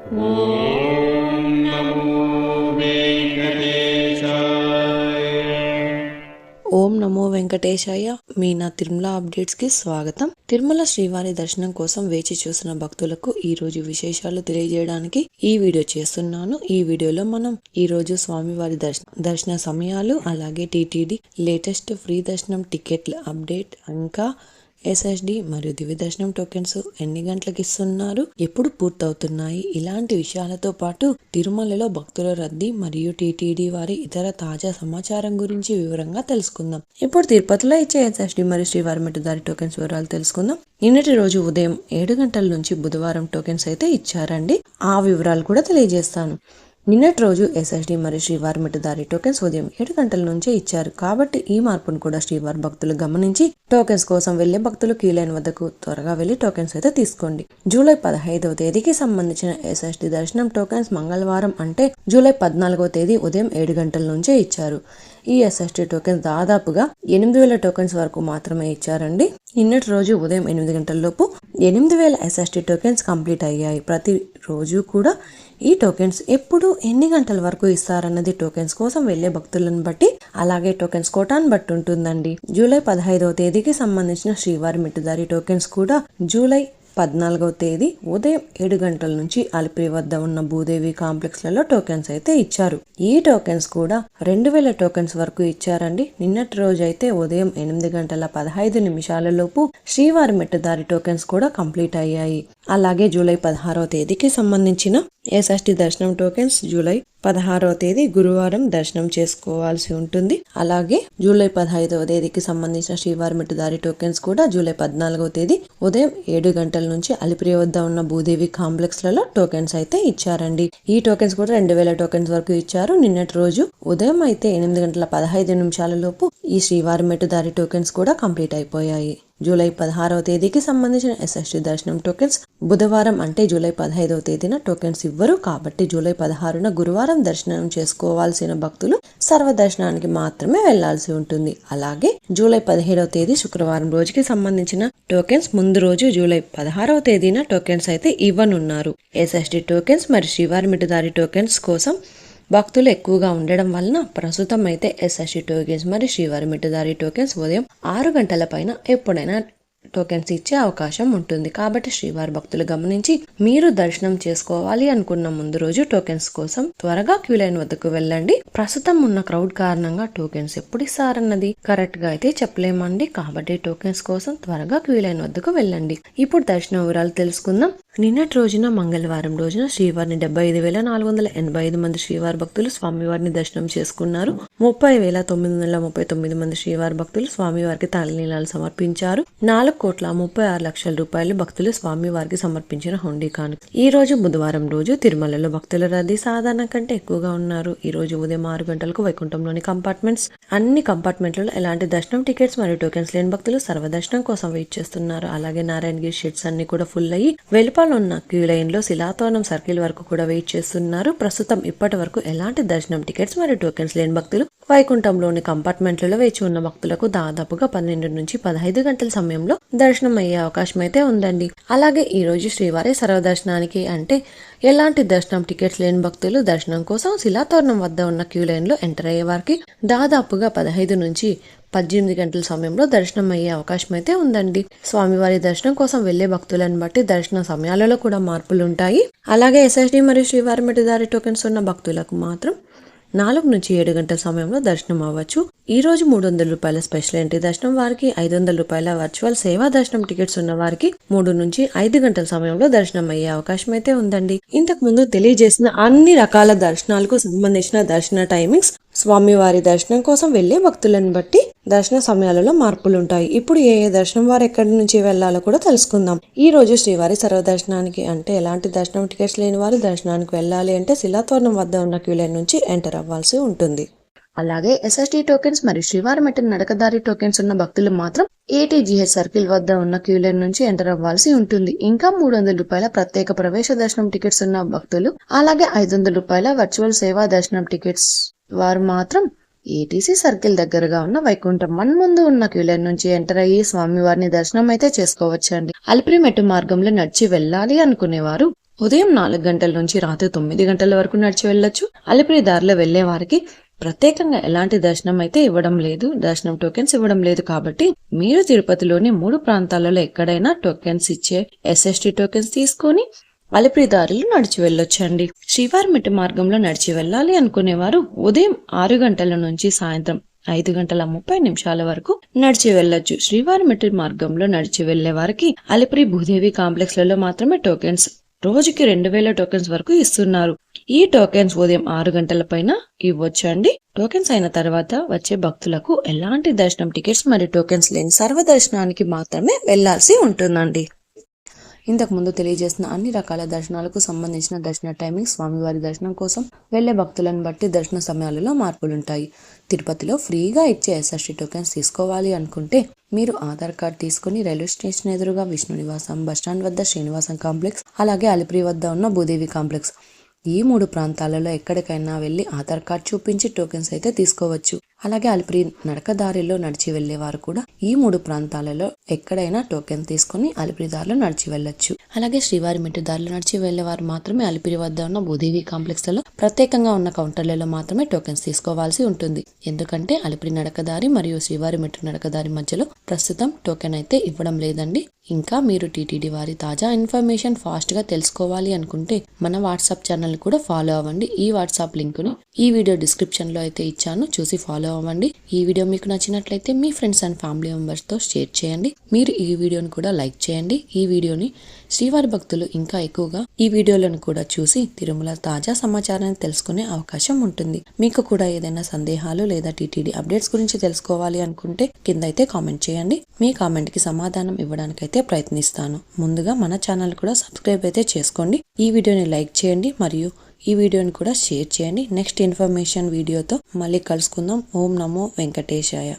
ఓం నమో వెంకటేశాయ. ఓం నమో వెంకటేశాయ. మీ నా తిరుమల అప్డేట్స్ కి స్వాగతం. తిరుమల శ్రీవారి దర్శనం కోసం వేచి చూసిన భక్తులకు ఈ రోజు విశేషాలు తెలియజేయడానికి ఈ వీడియో చేస్తున్నాను. ఈ వీడియోలో మనం ఈ రోజు స్వామివారి దర్శన సమయాలు, అలాగే టీటీడీ లేటెస్ట్ ఫ్రీ దర్శనం టికెట్ల అప్డేట్, ఇంకా ఎస్ఎస్డి మరియు దివ్య దర్శనం టోకెన్స్ ఎన్ని గంటలకు ఇస్తున్నారు, ఎప్పుడు పూర్తవుతున్నాయి, ఇలాంటి విషయాలతో పాటు తిరుమలలో భక్తుల రద్దీ మరియు టీటీడీ వారి ఇతర తాజా సమాచారం గురించి వివరంగా తెలుసుకుందాం. ఇప్పుడు తిరుపతిలో ఇచ్చే ఎస్ఎస్డి మరియు శ్రీవారి మెట్టుదారి టోకెన్స్ వివరాలు తెలుసుకుందాం. నిన్నటి రోజు ఉదయం 7 గంటల నుంచి బుధవారం టోకెన్స్ అయితే ఇచ్చారండి. ఆ వివరాలు కూడా తెలియజేస్తాను. నిన్నటి రోజు ఎస్ఎస్డి మరియు శ్రీవారి మెట్టుదారి టోకెన్స్ ఉదయం 7 గంటల నుంచే ఇచ్చారు. కాబట్టి ఈ మార్పును కూడా శ్రీవారి భక్తులు గమనించి టోకెన్స్ కోసం వెళ్లే భక్తులు క్యూ లైన్ వద్దకు త్వరగా వెళ్లి టోకెన్స్ అయితే తీసుకోండి. జూలై 15వ తేదీకి సంబంధించిన ఎస్ఎస్డి దర్శనం టోకెన్స్ మంగళవారం అంటే జూలై 14వ తేదీ ఉదయం 7 గంటల నుంచే ఇచ్చారు. ఈ ఎస్ఎస్డి టోకెన్స్ దాదాపుగా 8,000 టోకెన్స్ వరకు మాత్రమే ఇచ్చారండి. నిన్నటి రోజు ఉదయం 8 గంటల లోపు 8,000 ఎస్ఎస్డి టోకెన్స్ కంప్లీట్ అయ్యాయి. ప్రతి రోజు కూడా ఈ టోకెన్స్ ఎప్పుడు ఎన్ని గంటల వరకు ఇస్తారన్నది టోకెన్స్ కోసం వెళ్లే భక్తులను బట్టి, అలాగే టోకెన్స్ కోటాను బట్టి ఉంటుందండి. జూలై 15వ తేదీకి సంబంధించిన శ్రీవారి మెట్టుదారి టోకెన్స్ కూడా జూలై 14వ తేదీ ఉదయం 7 గంటల నుంచి అలిపిరి వద్ద ఉన్న భూదేవి కాంప్లెక్స్లలో టోకెన్స్ అయితే ఇచ్చారు. ఈ టోకెన్స్ కూడా 2,000 టోకెన్స్ వరకు ఇచ్చారండి. నిన్నటి రోజు అయితే ఉదయం 8 గంటల 15 నిమిషాల లోపు శ్రీవారి మెట్టుదారి టోకెన్స్ కూడా కంప్లీట్ అయ్యాయి. అలాగే జూలై 16వ తేదీకి సంబంధించిన ఎస్ఎస్డి దర్శనం టోకెన్స్ జూలై 16వ తేదీ గురువారం దర్శనం చేసుకోవాల్సి ఉంటుంది. అలాగే జూలై 15వ తేదీకి సంబంధించిన శ్రీవారి మెట్టుదారి టోకెన్స్ కూడా జూలై 14వ తేదీ ఉదయం 7 గంటల నుంచి అలిపిరి వద్ద ఉన్న భూదేవి కాంప్లెక్స్ లలో టోకెన్స్ అయితే ఇచ్చారండి. ఈ టోకెన్స్ కూడా 2,000 టోకెన్స్ వరకు ఇచ్చారు. నిన్నటి రోజు ఉదయం అయితే 8 గంటల 15 నిమిషాల లోపు ఈ శ్రీవారి మెట్టుదారి టోకెన్స్ కూడా కంప్లీట్ అయిపోయాయి. జూలై 16వ తేదీకి సంబంధించిన ఎస్ఎస్డి దర్శనం టోకెన్స్ బుధవారం అంటే జూలై 15వ తేదీన టోకెన్స్ ఇవ్వరు. కాబట్టి జూలై 16న గురువారం దర్శనం చేసుకోవాల్సిన భక్తులు సర్వ దర్శనానికి మాత్రమే వెళ్లాల్సి ఉంటుంది. అలాగే జూలై 17వ తేదీ శుక్రవారం రోజుకి సంబంధించిన టోకెన్స్ ముందు రోజు జూలై 16వ తేదీన టోకెన్స్ అయితే ఇవ్వనున్నారు. ఎస్ఎస్డి టోకెన్స్ మరియు శ్రీవారి మెట్టుదారి టోకెన్స్ కోసం భక్తులు ఎక్కువగా ఉండడం వలన ప్రస్తుతం అయితే ఎస్ఎస్డి టోకెన్స్ మరియు శ్రీవారి మెట్టుదారి టోకెన్స్ ఉదయం 6 గంటల పైన ఎప్పుడైనా టోకెన్స్ ఇచ్చే అవకాశం ఉంటుంది. కాబట్టి శ్రీవారి భక్తులు గమనించి మీరు దర్శనం చేసుకోవాలి అనుకున్న ముందు రోజు టోకెన్స్ కోసం త్వరగా క్యూ లైన్ వద్దకు వెళ్ళండి. ప్రస్తుతం ఉన్న క్రౌడ్ కారణంగా టోకెన్స్ ఎప్పుడు ఇస్తారన్నది కరెక్ట్ గా అయితే చెప్పలేమండి. కాబట్టి టోకెన్స్ కోసం త్వరగా క్యూ లైన్ వద్దకు వెళ్ళండి. ఇప్పుడు దర్శన వివరాలు తెలుసుకుందాం. నిన్నటి రోజున మంగళవారం రోజున శ్రీవారిని 75,485 మంది శ్రీవారి భక్తులు స్వామివారిని దర్శనం చేసుకున్నారు. 30,939 మంది శ్రీవారి భక్తులు స్వామివారికి తలనీలాలు సమర్పించారు. 4,36,00,000 రూపాయలు భక్తులు స్వామివారికి సమర్పించిన హుండీ కానుక. ఈ రోజు బుధవారం రోజు తిరుమలలో భక్తుల రద్దీ సాధారణ కంటే ఎక్కువగా ఉన్నారు. ఈ రోజు ఉదయం 6 గంటలకు వైకుంఠంలోని అన్ని కంపార్ట్మెంట్లలో ఎలాంటి దర్శనం టికెట్స్ మరియు టోకెన్స్ లేని భక్తులు సర్వదర్శనం కోసం వెయిట్ చేస్తున్నారు. అలాగే నారాయణగిరి షెడ్స్ అన్ని కూడా ఫుల్ అయ్యి వెలుపల ఉన్న క్యూ లైన్ లో శిలాతోరణం సర్కిల్ వరకు కూడా వెయిట్ చేస్తున్నారు. ప్రస్తుతం ఇప్పటి వరకు ఎలాంటి దర్శనం టికెట్స్ మరియు టోకెన్స్ లేని భక్తులు వైకుంఠంలోని కంపార్ట్మెంట్లలో వేచి ఉన్న భక్తులకు దాదాపుగా 12 నుంచి 15 గంటల సమయంలో దర్శనం అయ్యే అవకాశం అయితే ఉందండి. అలాగే ఈ రోజు శ్రీవారి సర్వదర్శనానికి అంటే ఎలాంటి దర్శనం టికెట్స్ లేని భక్తులు దర్శనం కోసం శిలాతోరణం వద్ద ఉన్న క్యూ లైన్ లో ఎంటర్ అయ్యే వారికి దాదాపుగా 15 నుంచి 18 గంటల సమయంలో దర్శనం అయ్యే అవకాశం అయితే ఉందండి. స్వామివారి దర్శనం కోసం వెళ్లే భక్తులను బట్టి దర్శన సమయాలలో కూడా మార్పులు ఉంటాయి. అలాగే ఎస్ఎస్డి మరియు శ్రీవారి మెట్టుదారి టోకెన్స్ ఉన్న భక్తులకు మాత్రం 4 నుంచి 7 గంటల సమయంలో దర్శనం అవ్వచ్చు. ఈ రోజు 300 రూపాయల స్పెషల్ ఎంట్రీ దర్శనం వారికి, 500 రూపాయల వర్చువల్ సేవా దర్శనం టికెట్స్ ఉన్న వారికి 3 నుంచి 5 గంటల సమయంలో దర్శనం అయ్యే అవకాశం అయితే ఉందండి. ఇంతకు ముందు తెలియజేసిన అన్ని రకాల దర్శనాలకు సంబంధించిన దర్శన టైమింగ్స్ స్వామివారి దర్శనం కోసం వెళ్లే భక్తులను బట్టి దర్శన సమయాలలో మార్పులు ఉంటాయి. ఇప్పుడు ఏ దర్శనం వారు ఎక్కడి నుంచి వెళ్లాలో కూడా తెలుసుకుందాం. ఈ రోజు శ్రీవారి సర్వదర్శనానికి అంటే ఎలాంటి దర్శనం టికెట్స్ లేని వారు దర్శనానికి వెళ్ళాలి అంటే శిలాతోరణం వద్ద ఉన్న క్యూ లైన్ నుంచి ఎంటర్ అవ్వాల్సి ఉంటుంది. అలాగే ఎస్ఎస్డి టోకెన్స్ మరియు శ్రీవారి మెట్టు నడకదారి టోకెన్స్ ఉన్న భక్తులు మాత్రం ఏటీజీహెచ్ సర్కిల్ వద్ద ఉన్న క్యూ లైన్ నుంచి ఎంటర్ అవ్వాల్సి ఉంటుంది. ఇంకా 300 రూపాయల ప్రత్యేక ప్రవేశ దర్శనం టికెట్స్ ఉన్న భక్తులు, అలాగే 500 రూపాయల వర్చువల్ సేవా దర్శనం టికెట్స్ వారు మాత్రం ఏటీసీ సర్కిల్ దగ్గరగా ఉన్న వైకుంఠం 1 ముందు ఉన్న క్యూ లైన్ నుంచి ఎంటర్ అయ్యి స్వామివారిని దర్శనం అయితే చేసుకోవచ్చండి. అలిపిరి మెట్టు మార్గంలో నడిచి వెళ్ళాలి అనుకునేవారు ఉదయం 4 గంటల నుంచి రాత్రి 9 గంటల వరకు నడిచి వెళ్ళొచ్చు. అలిపిరి దారిలో వెళ్లే వారికి ప్రత్యేకంగా ఎలాంటి దర్శనం అయితే ఇవ్వడం లేదు, దర్శనం టోకెన్స్ ఇవ్వడం లేదు. కాబట్టి మీరు తిరుపతిలోని 3 ప్రాంతాలలో ఎక్కడైనా టోకెన్స్ ఇచ్చే SST టోకెన్స్ తీసుకొని అలిపిరి దారిలో నడిచి వెళ్ళొచ్చండి. శ్రీవారిమెట్టు మార్గంలో నడిచి వెళ్ళాలి అనుకునేవారు ఉదయం 6 గంటల నుంచి సాయంత్రం 5:30 వరకు నడిచి వెళ్ళొచ్చు. శ్రీవారిమెట్టు మార్గంలో నడిచి వెళ్లే వారికి అలిపిరి భూదేవి కాంప్లెక్స్ లలో మాత్రమే టోకెన్స్ రోజుకి 2000 టోకెన్స్ వరకు ఇస్తున్నారు. ఈ టోకెన్స్ ఉదయం 6 గంటల పైన ఇవ్వచ్చండి. టోకెన్స్ అయిన తర్వాత వచ్చే భక్తులకు ఎలాంటి దర్శనం టికెట్స్ మరియు టోకెన్స్ లేని సర్వదర్శనానికి మాత్రమే వెళ్లాల్సి ఉంటుందండి. ఇంతకు ముందు తెలియజేసిన అన్ని రకాల దర్శనాలకు సంబంధించిన దర్శన టైమింగ్, స్వామివారి దర్శనం కోసం వెళ్లే భక్తులను బట్టి దర్శన సమయాలలో మార్పులుంటాయి. తిరుపతిలో ఫ్రీగా ఇచ్చే SST టోకెన్స్ తీసుకోవాలి అనుకుంటే మీరు ఆధార్ కార్డ్ తీసుకుని రైల్వే స్టేషన్ ఎదురుగా విష్ణు నివాసం, బస్టాండ్ వద్ద శ్రీనివాసం కాంప్లెక్స్, అలాగే అలిపిరి వద్ద ఉన్న భూదేవి కాంప్లెక్స్ ఈ 3 ప్రాంతాలలో ఎక్కడికైనా వెళ్లి ఆధార్ కార్డ్ చూపించి టోకెన్స్ అయితే తీసుకోవచ్చు. అలాగే అలిపిరి నడక దారిలో నడిచి వెళ్లేవారు కూడా ఈ 3 ప్రాంతాలలో ఎక్కడైనా టోకెన్ తీసుకుని అలిపిరి దారిలో నడిచి వెళ్ళొచ్చు. అలాగే శ్రీవారిమెట్టు దారిలో నడిచి వెళ్లేవారు మాత్రమే అలిపిరి వద్ద ఉన్న భూదేవి కాంప్లెక్స్ లలో ప్రత్యేకంగా ఉన్న కౌంటర్లలో మాత్రమే టోకెన్స్ తీసుకోవాల్సి ఉంటుంది. ఎందుకంటే అలిపిరి నడకదారి మరియు శ్రీవారిమెట్టు నడకదారి మధ్యలో ప్రస్తుతం టోకెన్ అయితే ఇవ్వడం లేదండి. ఇంకా మీరు టీటీడీ వారి తాజా ఇన్ఫర్మేషన్ ఫాస్ట్ గా తెలుసుకోవాలి అనుకుంటే మన వాట్సాప్ ఛానల్ కూడా ఫాలో అవ్వండి. ఈ వాట్సాప్ లింక్ ని ఈ వీడియో డిస్క్రిప్షన్ లో అయితే ఇచ్చాను, చూసి ఫాలో అవ్వండి. ఈ వీడియో మీకు నచ్చినట్లయితే మీ ఫ్రెండ్స్ అండ్ ఫ్యామిలీ మెంబర్స్ తో షేర్ చేయండి. మీరు ఈ వీడియోని కూడా లైక్ చేయండి. ఈ వీడియోని శ్రీవారి భక్తులు ఇంకా ఎక్కువగా ఈ వీడియోలను కూడా చూసి తిరుమల తాజా సమాచారాన్ని తెలుసుకునే అవకాశం ఉంటుంది. మీకు కూడా ఏదైనా సందేహాలు లేదా టీటీడీ అప్డేట్స్ గురించి తెలుసుకోవాలి అనుకుంటే కింద అయితే కామెంట్ చేయండి. మీ కామెంట్ కి సమాధానం ఇవ్వడానికైతే ప్రయత్నిస్తాను. ముందుగా మన ఛానల్ కూడా సబ్స్క్రైబ్ అయితే చేసుకోండి. ఈ వీడియోని లైక్ చేయండి మరియు ఈ వీడియోని కూడా షేర్ చేయండి. నెక్స్ట్ ఇన్ఫర్మేషన్ వీడియోతో మళ్ళీ కలుసుకుందాం. ఓం నమో వెంకటేశాయ.